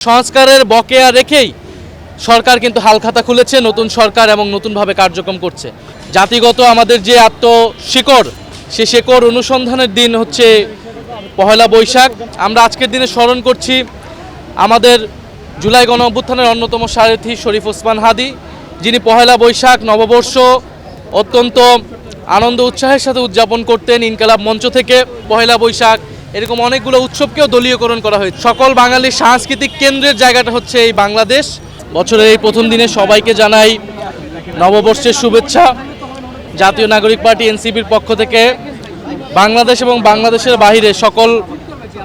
সংস্কারের বকেয়া রেখেই সরকার কিন্তু হালখাতা খুলেছে, নতুন সরকার এবং নতুনভাবে কার্যক্রম করছে। জাতিগত আমাদের যে আত্মশিকড়, সে শিকড় অনুসন্ধানের দিন হচ্ছে পহেলা বৈশাখ। আমরা আজকের দিনে স্মরণ করছি আমাদের জুলাই গণ অভ্যুত্থানের অন্যতম সারথি শরীফ ওসমান হাদি, যিনি পহেলা বৈশাখ নববর্ষ অত্যন্ত আনন্দ উৎসাহের সাথে উদযাপন করতেন। ইনকালাব মঞ্চ থেকে পহেলা বৈশাখ এরকম অনেকগুলো উৎসবকেও দলীয়করণ করা হয়েছে। সকল বাঙালির সাংস্কৃতিক কেন্দ্রের জায়গাটা হচ্ছে এই বাংলাদেশ। বছরের এই প্রথম দিনে সবাইকে জানাই নববর্ষের শুভেচ্ছা। জাতীয় নাগরিক পার্টি এনসিপির পক্ষ থেকে বাংলাদেশ এবং বাংলাদেশের বাইরে সকল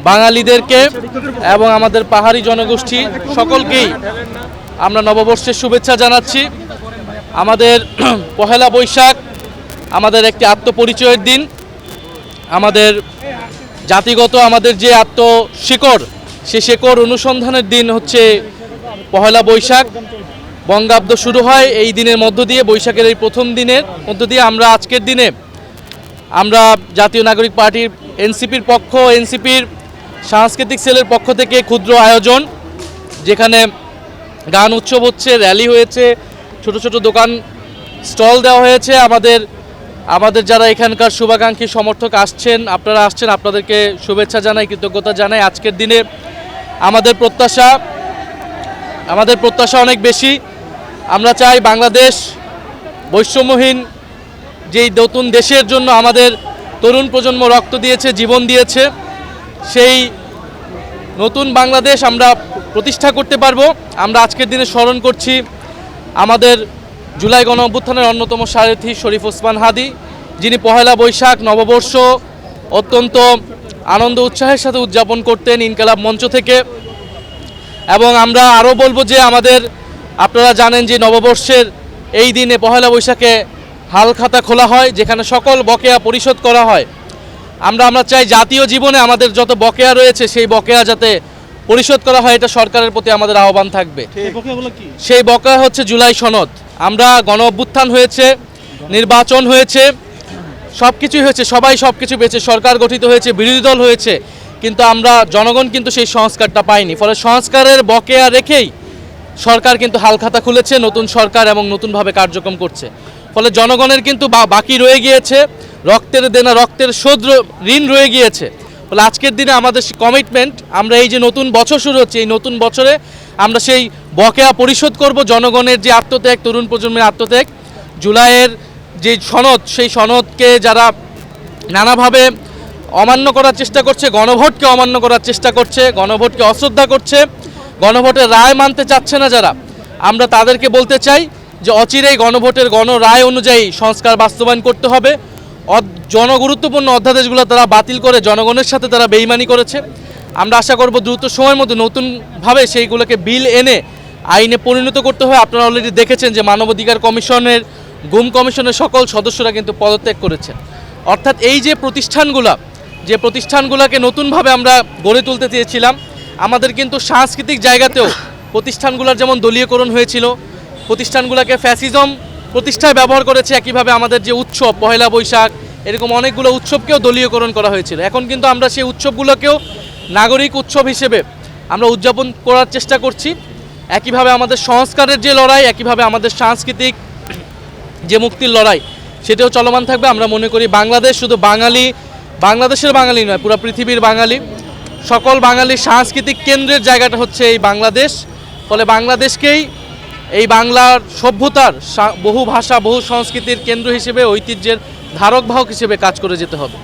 বাঙালিদেরকে এবং আমাদের পাহাড়ি জনগোষ্ঠী সকলকেই আমরা নববর্ষের শুভেচ্ছা জানাচ্ছি। আমাদের পহেলা বৈশাখ আমাদের একটি আত্মপরিচয়ের দিন। আমাদের জাতিগত আমাদের যে আত্মশিকড়, সে শিকড় অনুসন্ধানের দিন হচ্ছে পহেলা বৈশাখ। বঙ্গাব্দ শুরু হয় এই দিনের মধ্য দিয়ে, বৈশাখের এই প্রথম দিনের মধ্য দিয়ে। আমরা আজকের দিনে আমরা জাতীয় নাগরিক পার্টির এনসিপির সাংস্কৃতিক সেলের পক্ষ থেকে ক্ষুদ্র আয়োজন, যেখানে গান উৎসব হচ্ছে, র্যালি হয়েছে, ছোট ছোট দোকান স্টল দেওয়া হয়েছে। আমাদের যারা এখানকার শুভাকাঙ্ক্ষী সমর্থক আপনারা আসছেন, আপনাদেরকে শুভেচ্ছা জানাই, কৃতজ্ঞতা জানাই। আজকের দিনে আমাদের প্রত্যাশা অনেক বেশি। আমরা চাই বাংলাদেশ বৈষম্যহীন যেই নতুন দেশের জন্য আমাদের তরুণ প্রজন্ম রক্ত দিয়েছে, জীবন দিয়েছে, সেই নতুন বাংলাদেশ আমরা প্রতিষ্ঠা করতে পারবো। আমরা আজকের দিনে স্মরণ করছি আমাদের জুলাই গণ অভ্যুত্থানের অন্যতম সারথি শরীফ ওসমান হাদি, যিনি পহেলা বৈশাখ নববর্ষ অত্যন্ত আনন্দ উৎসাহের সাথে উদযাপন করতেন ইনকালাব মঞ্চ থেকে। এবং আমরা আরও বলবো যে আপনারা জানেন যে নববর্ষের এই দিনে পহেলা বৈশাখে হালখাতা খোলা হয়, যেখানে সকল বকেয়া পরিশোধ করা হয়। আমরা চাই জাতীয় জীবনে আমাদের যত বকেয়া রয়েছে সেই বকেয়া যাতে পরিশোধ করা হয়, এটা সরকারের প্রতি আমাদের আহ্বান থাকবে। সেই বকেয়া হচ্ছে জুলাই সনদ। আমরা গণ অভ্যুত্থান হয়েছে, নির্বাচন হয়েছে, সব কিছুই হয়েছে, সবাই সব কিছু পেয়েছে, সরকার গঠিত হয়েছে, বিরোধী দল হয়েছে, কিন্তু জনগণ কিন্তু সেই সংস্কারটা পায়নি। ফলে সংস্কারের বকেয়া রেখেই সরকার কিন্তু হালখাতা খুলেছে, নতুন সরকার এবং নতুনভাবে কার্যক্রম করছে। ফলে জনগণের কিন্তু বাকি রয়ে গিয়েছে, রক্তের দেনা রক্তের শোধ ঋণ রয়ে গিয়েছে। ফলে আজকের দিনে আমাদের কমিটমেন্ট, আমরা এই যে নতুন বছর শুরু হচ্ছে, এই নতুন বছরে আমরা সেই বকেয়া পরিশোধ করব। জনগণের যে আত্মত্যাগ, তরুণ প্রজন্মের আত্মত্যাগ, জুলাইয়ের যে সনদ, সেই সনদকে যারা নানাভাবে অমান্য করার চেষ্টা করছে, গণভোটকে অমান্য করার চেষ্টা করছে, গণভোটকে অশ্রদ্ধা করছে, গণভোটের রায় মানতে চাচ্ছে না যারা, আমরা তাদেরকে বলতে চাই যে অচিরেই গণভোটের গণরায় অনুযায়ী সংস্কার বাস্তবায়ন করতে হবে। জনগুরুত্বপূর্ণ অধ্যাদেশগুলো তারা বাতিল করে জনগণের সাথে তারা বেইমানি করেছে। আমরা আশা করব দ্রুত সময়ের মধ্যে নতুনভাবে সেইগুলোকে বিল এনে আইনে পরিণত করতে হবে। আপনারা অলরেডি দেখেছেন যে মানবাধিকার কমিশনের, গুম কমিশনের সকল সদস্যরা কিন্তু পদত্যাগ করেছেন। অর্থাৎ এই যে প্রতিষ্ঠানগুলোকে নতুনভাবে আমরা গড়ে তুলতে চেয়েছিলাম, আমাদের কিন্তু সাংস্কৃতিক জায়গাতেও প্রতিষ্ঠানগুলোর যেমন দলীয়করণ হয়েছিল, প্রতিষ্ঠানগুলোকে ফ্যাসিজম প্রতিষ্ঠায় ব্যবহার করেছে, একইভাবে আমাদের যে উৎসব পহেলা বৈশাখ এরকম অনেকগুলো উৎসবকেও দলীয়করণ করা হয়েছিল। এখন কিন্তু আমরা সেই উৎসবগুলোকেও নাগরিক উৎসব হিসেবে আমরা উদযাপন করার চেষ্টা করছি। একইভাবে আমাদের সংস্কারের যে লড়াই, একইভাবে আমাদের সাংস্কৃতিক যে মুক্তির লড়াই, সেটাও চলমান থাকবে। আমরা মনে করি বাংলাদেশ শুধু বাংলাদেশের বাঙালি নয়, পুরো পৃথিবীর বাঙালি, সকল বাঙালির সাংস্কৃতিক কেন্দ্রের জায়গাটা হচ্ছে এই বাংলাদেশ। ফলে বাংলাদেশকেই এই বাংলার সভ্যতার বহু ভাষা, বহু সংস্কৃতির কেন্দ্র হিসেবে, ঐতিহ্যের ধারক বাহক হিসেবে কাজ করে যেতে হবে।